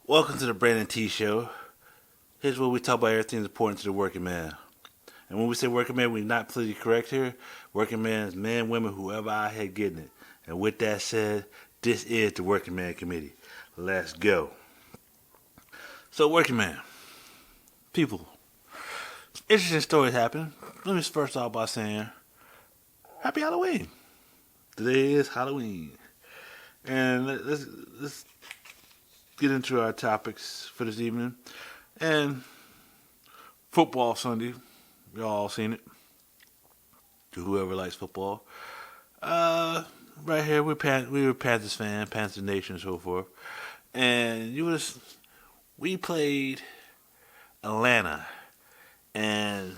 Welcome to the Brandon T Show. Here's where we talk about everything that's important to the working man. And when we say working man, we're not politically correct here. Working man is men, women, whoever out here getting it. And with that said, this is the Working Man Committee. Let's go. So, working man, people, interesting stories happen. Let me first off by saying, Happy Halloween. Today is Halloween. And let's get into our topics for this evening. And football Sunday, we all seen it. To whoever likes football, right here we're Panthers fan, Panthers Nation, and so forth. And we played Atlanta and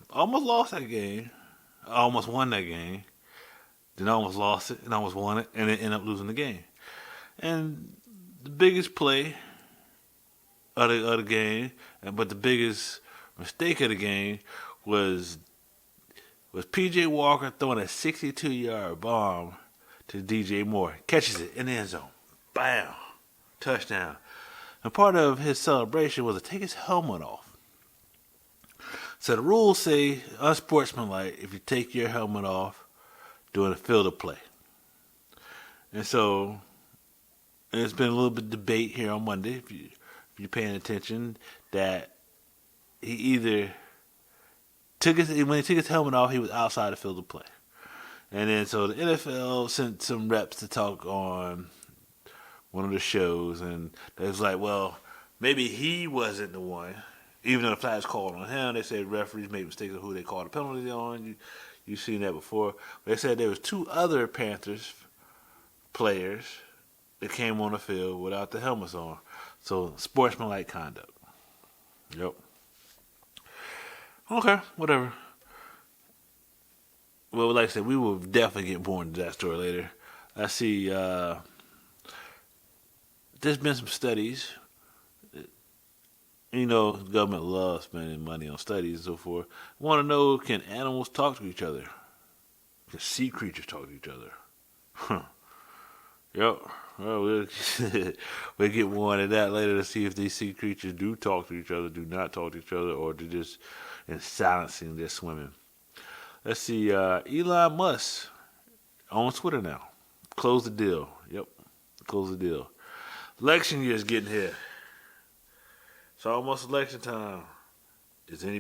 almost lost that game. I almost won that game. Then I almost lost it and almost won it, and then ended up losing the game. And the biggest play of the game, but the biggest mistake of the game was P.J. Walker throwing a 62-yard bomb to DJ Moore. Catches it in the end zone. Bam. Touchdown. And part of his celebration was to take his helmet off. So the rules say, unsportsmanlike, if you take your helmet off during a field of play. And so there's been a little bit of debate here on Monday, if you're paying attention, that he either when he took his helmet off, he was outside the field of play. And then so the NFL sent some reps to talk on one of the shows, and they was like, well, maybe he wasn't the one. Even though the flag was called on him, they said referees made mistakes of who they called a penalty on. You've seen that before. But they said there was two other Panthers players that came on the field without the helmets on. So sportsmanlike conduct. Yep. Okay, whatever. Well, like I said, we will definitely get more into that story later. I see there's been some studies. You know, the government loves spending money on studies and so forth. I want to know, can animals talk to each other? Can sea creatures talk to each other? Huh. Yep. Well, we'll get more into that later to see if these sea creatures do talk to each other, do not talk to each other, or they're just in silencing their swimming. Let's see. Elon Musk on Twitter now. Close the deal. Yep. Close the deal. Election year is getting here. It's almost election time. Is any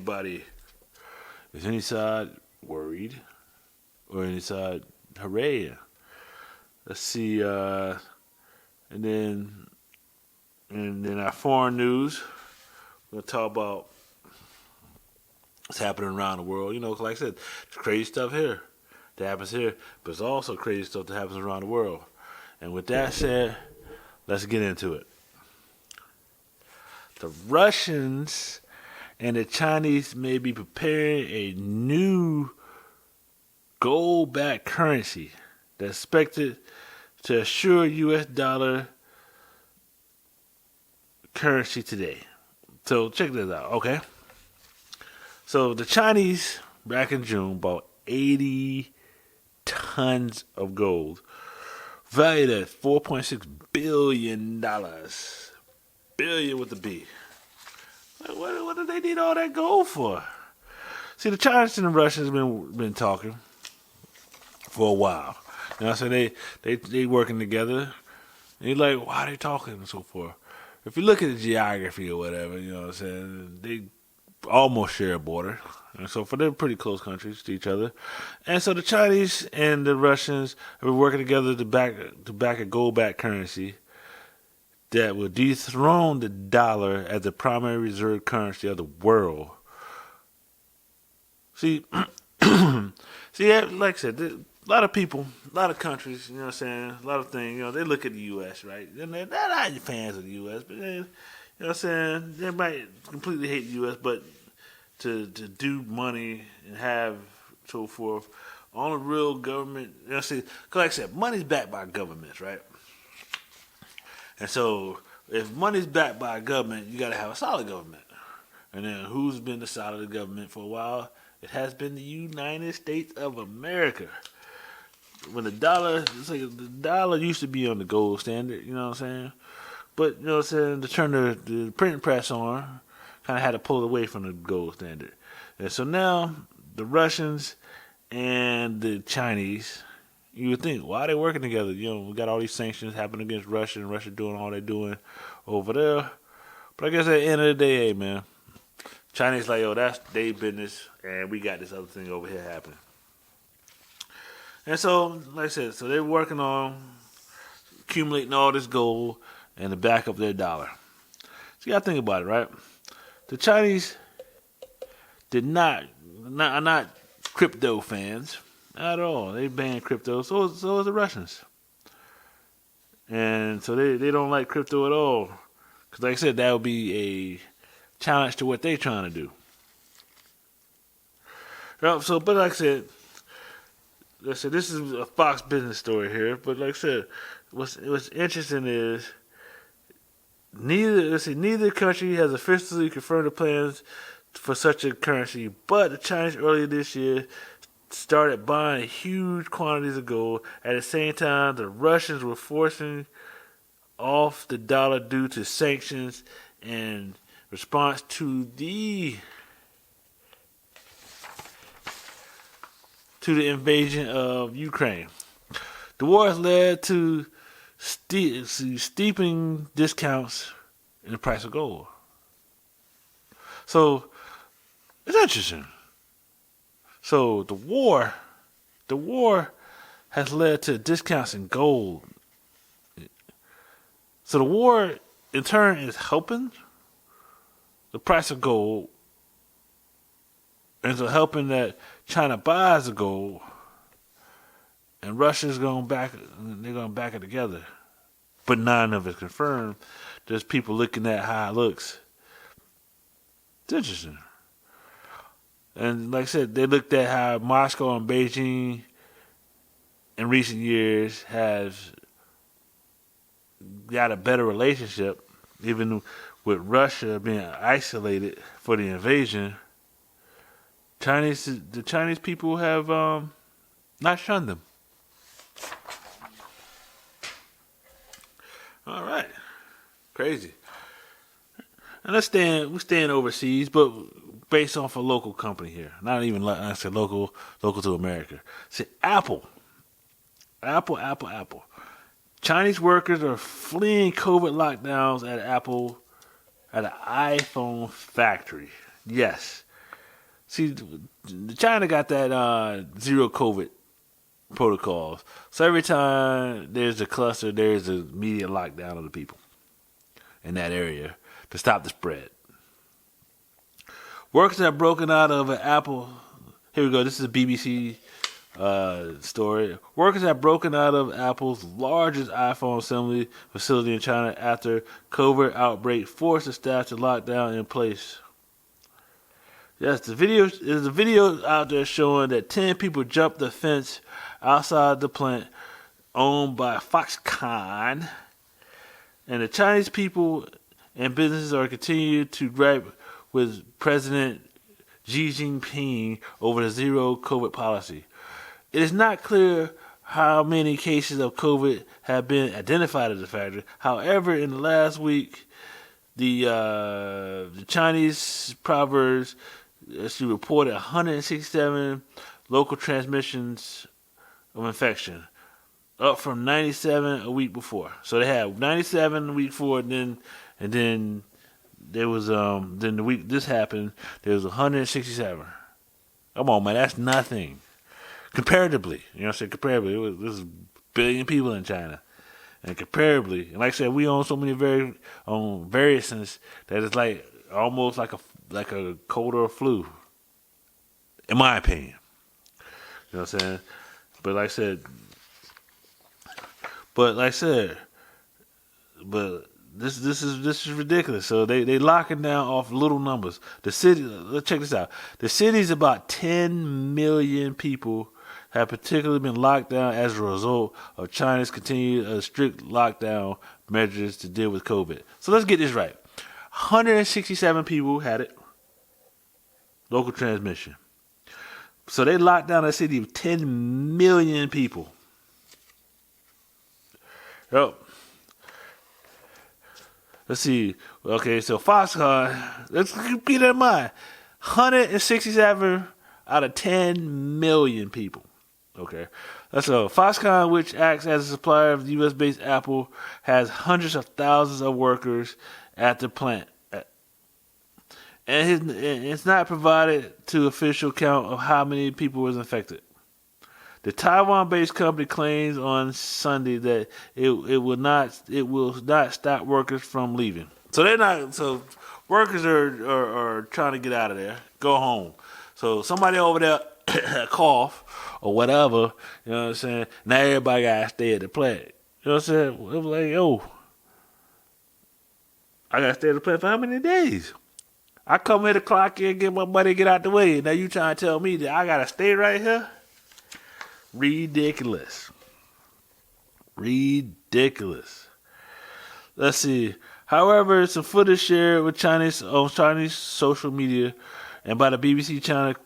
side worried? Or any side hooray? Let's see, and then our foreign news, we're going to talk about what's happening around the world. You know, like I said, there's crazy stuff here that happens here, but there's also crazy stuff that happens around the world. And with that said, let's get into it. The Russians and the Chinese may be preparing a new gold-backed currency that's expected to assure U.S. dollar currency today. So check this out, okay? So the Chinese, back in June, bought 80 tons of gold, valued at $4.6 billion. Billion with a B. What do they need all that gold for? See, the Chinese and the Russians been talking for a while. You know, so they working together. And you're like, why are they talking and so forth? If you look at the geography or whatever, you know what I'm saying, they almost share a border. And so they're pretty close countries to each other. And so the Chinese and the Russians have been working together to back a gold-backed currency that will dethrone the dollar as the primary reserve currency of the world. See, like I said, a lot of people, a lot of countries, you know what I'm saying, a lot of things, you know, they look at the U.S., right? And they're not fans of the U.S., but they, you know what I'm saying, they might completely hate the U.S., but to do money and have so forth on a real government, you know what I'm saying, because like I said, money's backed by governments, right? And so if money's backed by a government, you got to have a solid government. And then who's been the solid government for a while? It has been the United States of America. When the dollar, it's like the dollar used to be on the gold standard, you know what I'm saying? But, you know what I'm saying, to turn the printing press on, kind of had to pull away from the gold standard. And so now, the Russians and the Chinese, you would think, why are they working together? You know, we got all these sanctions happening against Russia, and Russia doing all they're doing over there. But I guess at the end of the day, hey, man, Chinese like, yo, that's their business, and we got this other thing over here happening. And so, like I said, so they're working on accumulating all this gold and to back up their dollar. So you got to think about it, right? The Chinese are not crypto fans at all. They banned crypto, so is the Russians. And so they don't like crypto at all. Because like I said, that would be a challenge to what they're trying to do. So, but like I said, this is a Fox Business story here. But like I said, what's interesting is neither country has officially confirmed the plans for such a currency. But the Chinese earlier this year started buying huge quantities of gold. At the same time, the Russians were forcing off the dollar due to sanctions in response to the invasion of Ukraine. The war has led to steepening discounts in the price of gold. So it's interesting. So the war has led to discounts in gold. So the war, in turn, is helping the price of gold, and so helping that China buys the gold, and Russia's going back. They're going to back it together, but none of it's confirmed. There's people looking at how it looks. It's interesting. And like I said, they looked at how Moscow and Beijing in recent years have got a better relationship, even with Russia being isolated for the invasion. The Chinese people have not shunned them. All right, crazy. And we're staying overseas, but based off a local company here. Not even like I said, local to America. See, Apple. Chinese workers are fleeing COVID lockdowns at Apple, at an iPhone factory. Yes. See, China got that zero COVID protocols. So every time there's a cluster, there's an immediate lockdown of the people in that area to stop the spread. Workers have broken out of an Apple. Here we go. This is a BBC story. Workers have broken out of Apple's largest iPhone assembly facility in China after COVID outbreak forced the staff to lock down in place. Yes, there's a video out there showing that 10 people jumped the fence outside the plant owned by Foxconn, and the Chinese people and businesses are continuing to gripe with President Xi Jinping over the zero COVID policy. It is not clear how many cases of COVID have been identified at the factory. However, in the last week, the Chinese province she reported 167 local transmissions of infection, up from 97 a week before. So they had 97 the week before, and then there was then the week this happened, there was 167. Come on, man, that's nothing. Comparatively, you know what I'm saying? Comparatively, there's a billion people in China, and comparably, and like I said, we own so many variants that it's like almost like a cold or a flu, in my opinion. You know what I'm saying? But like I said, this is ridiculous. So they locking down off little numbers. The city, let's check this out. The city's about 10 million people have particularly been locked down as a result of China's continued strict lockdown measures to deal with COVID. So let's get this right. 167 people had it. Local transmission. So they locked down a city of 10 million people. Yep. Let's see. Okay, so Foxconn, let's keep that in mind. 167 out of 10 million people. Okay. So Foxconn, which acts as a supplier of U.S. based Apple, has hundreds of thousands of workers at the plant. And it's not provided to official count of how many people was infected. The Taiwan-based company claims on Sunday that it will not stop workers from leaving. So they're not. So workers are trying to get out of there, go home. So somebody over there cough or whatever. You know what I'm saying? Now everybody gotta stay at the plant. You know what I'm saying? It was like, yo, I gotta stay at the plant for how many days? I come here to clock in, get my money, get out the way. Now you trying to tell me that I gotta stay right here? Ridiculous. Let's see. However, some footage shared with Chinese social media and by the BBC China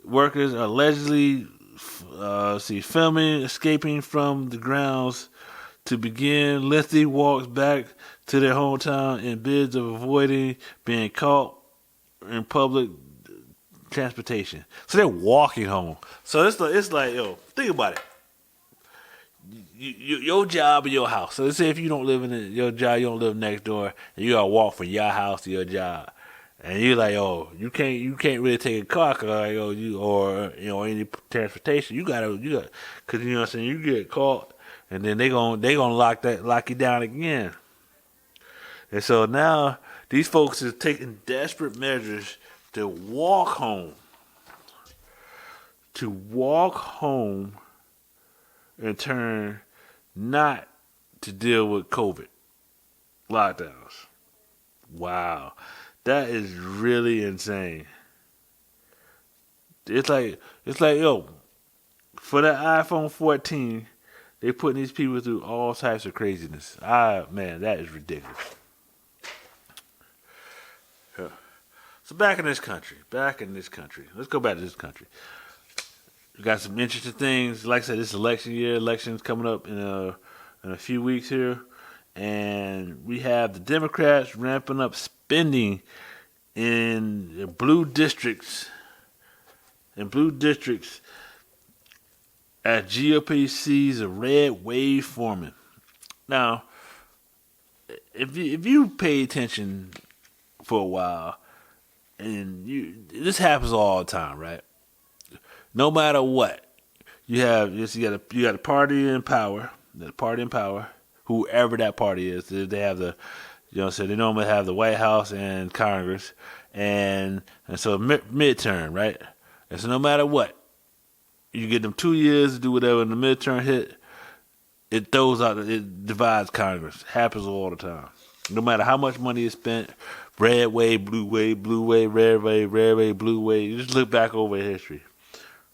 workers are allegedly filming escaping from the grounds to begin lengthy walks back to their hometown in bids of avoiding being caught in public transportation. So they're walking home. So it's like yo, think about it. Your job and your house. So let's say if you don't live in your job, you don't live next door, and you gotta walk from your house to your job, and you're like, oh, you can't really take a car, cause like, or any transportation. You got, cause you know what I'm saying. You get caught, and then they gonna lock you down again. And so now these folks are taking desperate measures to walk home. In turn, not to deal with COVID lockdowns. Wow, that is really insane. It's like yo, for that iPhone 14, they putting these people through all types of craziness. Man, that is ridiculous. Yeah. So back in this country. Let's go back to this country. We got some interesting things. Like I said, this election year. Election's coming up in a few weeks here. And we have the Democrats ramping up spending in blue districts. As GOP sees a red wave forming. Now, if you pay attention for a while, and this happens all the time, right? No matter what, you got a party in power. Whoever that party is, they have so they normally have the White House and Congress, and so midterm, right? And so no matter what, you get them 2 years to do whatever. And the midterm hit, it divides Congress. It happens all the time. No matter how much money is spent, red wave, blue wave, red wave, blue wave. You just look back over history.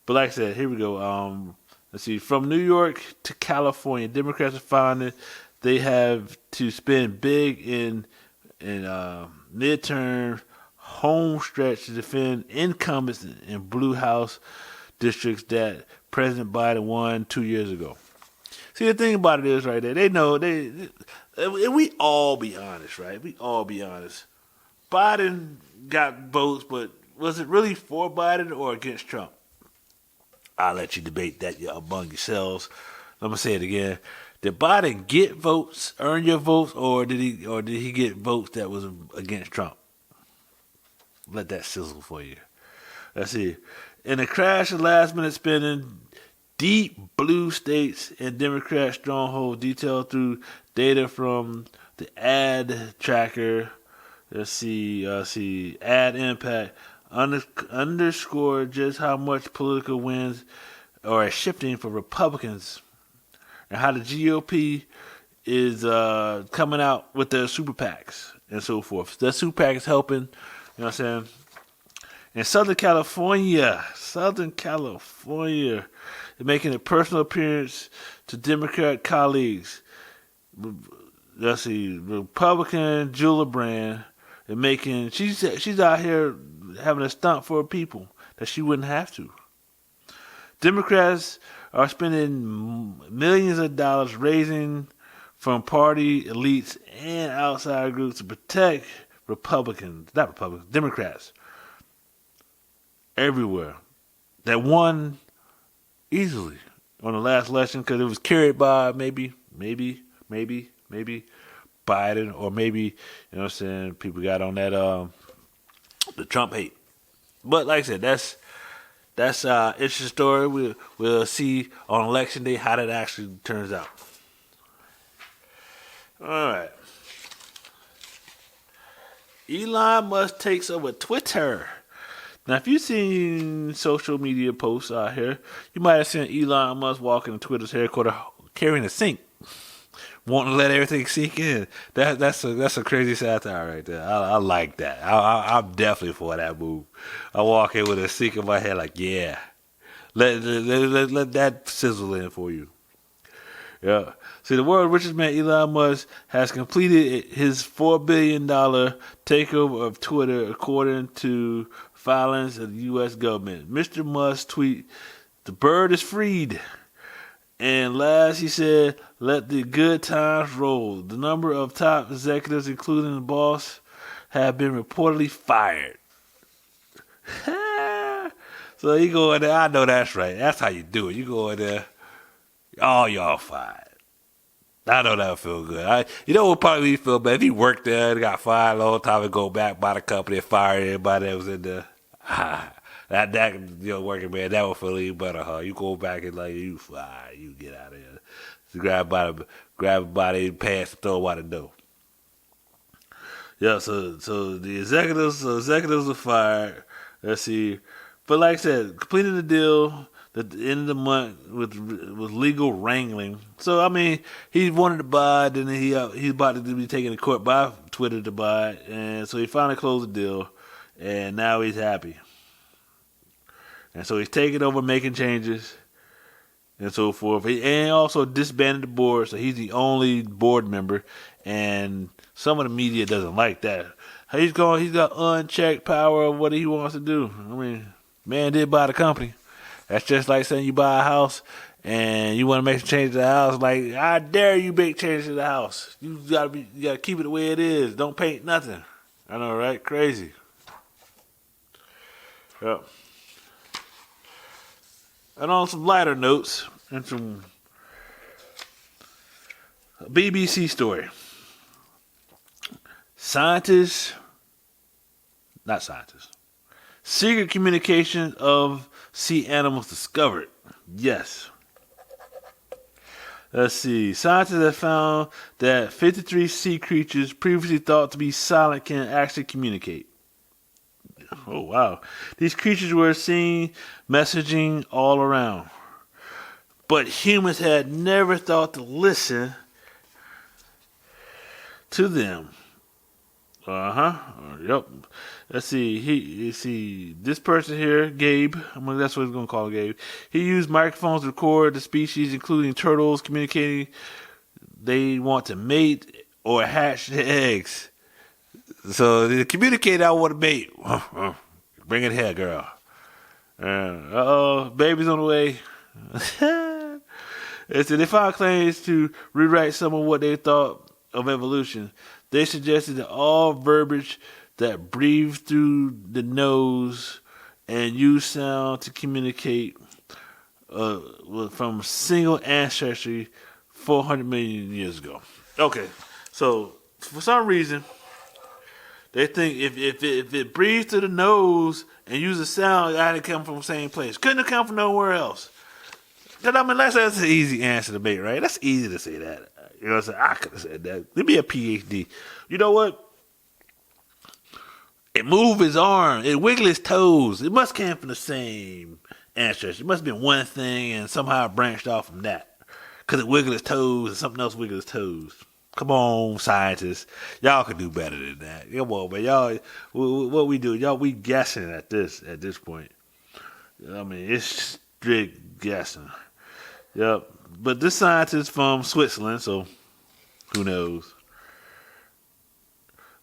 But like I said, here we go. Let's see. From New York to California, Democrats are finding they have to spend big in midterm home stretch to defend incumbents in blue house districts that President Biden won 2 years ago. See, the thing about it is right there, they know and we all be honest, right? We all be honest. Biden got votes, but was it really for Biden or against Trump? I'll let you debate that among yourselves. I'm gonna say it again. Did Biden get votes, earn your votes, or did he get votes that was against Trump? Let that sizzle for you. Let's see. In a crash of last-minute spending, deep blue states and Democrat stronghold detailed through data from the ad tracker. Let's see, ad impact. Underscore just how much political winds are shifting for Republicans and how the GOP is coming out with their super PACs and so forth. The super PAC is helping, you know what I'm saying? In Southern California, they're making a personal appearance to Democrat colleagues. Let's see, Republican Julia Brand, she's out here having a stunt for people that she wouldn't have to. Democrats are spending millions of dollars raising from party elites and outside groups to protect Democrats everywhere that won easily on the last election because it was carried by maybe Biden, or maybe, you know what I'm saying, people got on that the Trump hate. But like I said, that's interesting story. We'll see on election day how that actually turns out. All right. Elon Musk takes over Twitter. Now, if you've seen social media posts out here, you might have seen Elon Musk walking in Twitter's headquarters carrying a sink, wanting to let everything sink in. That's a crazy satire right there. I like that. I'm definitely for that move. I walk in with a sink in my head like, yeah, let that sizzle in for you. Yeah. See, the world's richest man, Elon Musk, has completed his $4 billion takeover of Twitter, according to filings of the U.S. government. Mr. Musk tweet, "The bird is freed." And last, he said, "Let the good times roll." The number of top executives, including the boss, have been reportedly fired. So you go in there, I know that's right. That's how you do it. You go in there, all y'all fired. I know that would feel good. You know what probably feel bad? If you worked there and got fired a long time and go back by the company and fire everybody that was in there. That you know, working man, that would feel even better, huh? You go back and like, you fired, you get out of here. So grab a body, pass, and throw out the door. Yeah, so the executives are fired. Let's see. But like I said, completed the deal at the end of the month with legal wrangling. So I mean, he wanted to buy it, then he's about to be taken to court by Twitter to buy it, and so he finally closed the deal, and now he's happy. And so he's taking over, making changes, and so forth. And also disbanded the board, so he's the only board member, and some of the media doesn't like that. He's got unchecked power of what he wants to do. I mean, man did buy the company. That's just like saying you buy a house and you want to make some changes to the house. Like, I dare you make changes to the house. You gotta keep it the way it is. Don't paint nothing. I know, right? Crazy. Yep. And on some lighter notes, and some BBC story. Secret communication of sea animals discovered. Yes. Let's see. Scientists have found that 53 sea creatures previously thought to be silent can actually communicate. Oh, wow. These creatures were seen messaging all around. But humans had never thought to listen to them. Yep. Let's see. This person here, Gabe. That's what we're gonna call Gabe. He used microphones to record the species, including turtles, communicating they want to mate or hatch the eggs. So they communicate, "I want to mate." Bring it here, girl. Baby's on the way. So they filed claims to rewrite some of what they thought of evolution. They suggested that all verbiage that breathe through the nose and use sound to communicate from single ancestry 400 million years ago. Okay, so for some reason, they think if it breathes through the nose and uses sound, it had to come from the same place. Couldn't have come from nowhere else. I mean, that's an easy answer to make, right? That's easy to say that. You know what I'm saying? I could have said that. Give me a PhD. You know what? It moved his arm. It wiggled his toes. It must came from the same ancestry. It must have been one thing, and somehow it branched off from that. Because it wiggled his toes, and something else wiggled his toes. Come on, scientists. Y'all can do better than that. Come on, man. Y'all, what we do, y'all, we guessing at this point. I mean, it's strict guessing. Yep. But this scientist from Switzerland, so who knows?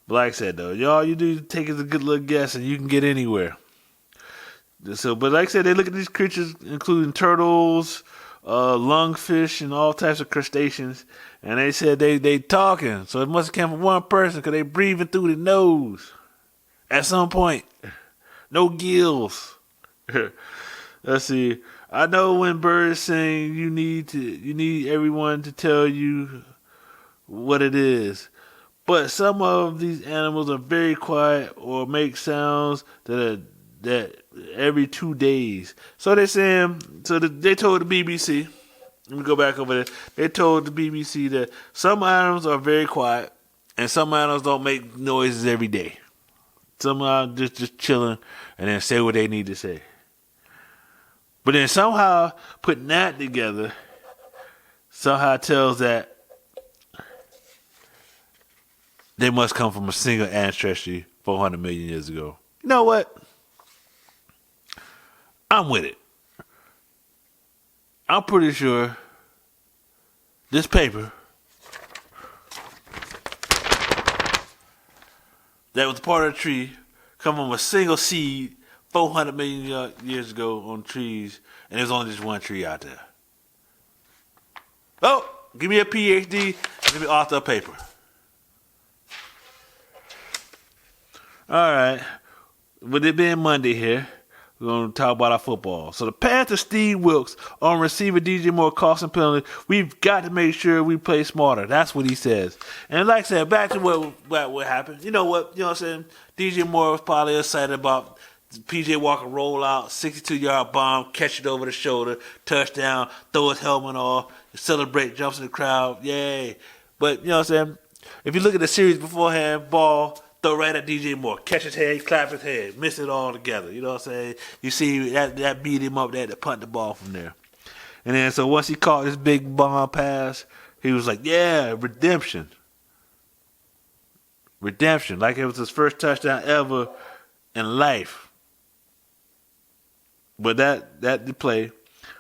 But like I said, though, y'all, you do take it as a good little guess and you can get anywhere. So, but like I said, they look at these creatures, including turtles, lungfish and all types of crustaceans, and they said they talking, so it must have come from one person because they breathing through the nose at some point. No gills. Let's see. I know when birds sing, you need everyone to tell you what it is. But some of these animals are very quiet or make sounds that every 2 days. So they're saying, they told the BBC. Let me go back over there. They told the BBC that some animals are very quiet and some animals don't make noises every day. Some are just chilling and then say what they need to say. But then somehow putting that together somehow tells that they must come from a single ancestry 400 million years ago. You know what? I'm with it. I'm pretty sure this paper that was part of the tree come from a single seed 400 million years ago on trees, and there's only just one tree out there. Oh, give me a PhD, give me author a paper. All right, with it being Monday here, we're going to talk about our football. So the Panthers, Steve Wilkes, on receiver DJ Moore costing penalty. We've got to make sure we play smarter. That's what he says. And like I said, back to what happened. You know what I'm saying? DJ Moore was probably excited about PJ Walker roll out, 62-yard bomb, catch it over the shoulder, touchdown, throw his helmet off, celebrate, jumps in the crowd, yay. But, you know what I'm saying? If you look at the series beforehand, ball, throw right at DJ Moore, catch his head, clap his head, miss it all together. You know what I'm saying? You see that beat him up. They had to punt the ball from there. And then so once he caught this big bomb pass, he was like, yeah, redemption. Redemption. Like it was his first touchdown ever in life. But that play,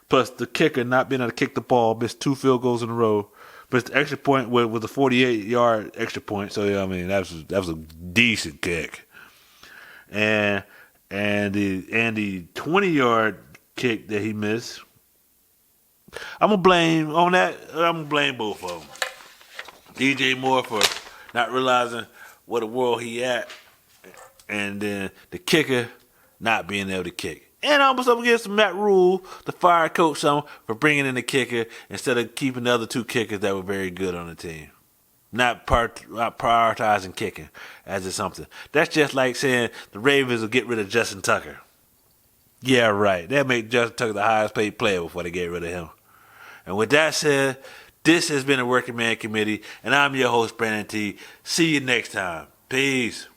plus the kicker not being able to kick the ball, missed 2 field goals in a row. But the extra point was a 48-yard extra point. So yeah, I mean that was a decent kick. And the 20-yard kick that he missed, I'm gonna blame both of them. DJ Moore for not realizing what the world he at, and then the kicker not being able to kick. And almost up against Matt Rule, the fire coach, for bringing in the kicker instead of keeping the other 2 kickers that were very good on the team. Not prioritizing kicking as it's something. That's just like saying the Ravens will get rid of Justin Tucker. Yeah, right. They'll make Justin Tucker the highest paid player before they get rid of him. And with that said, this has been a Working Man Committee, and I'm your host, Brandon T. See you next time. Peace.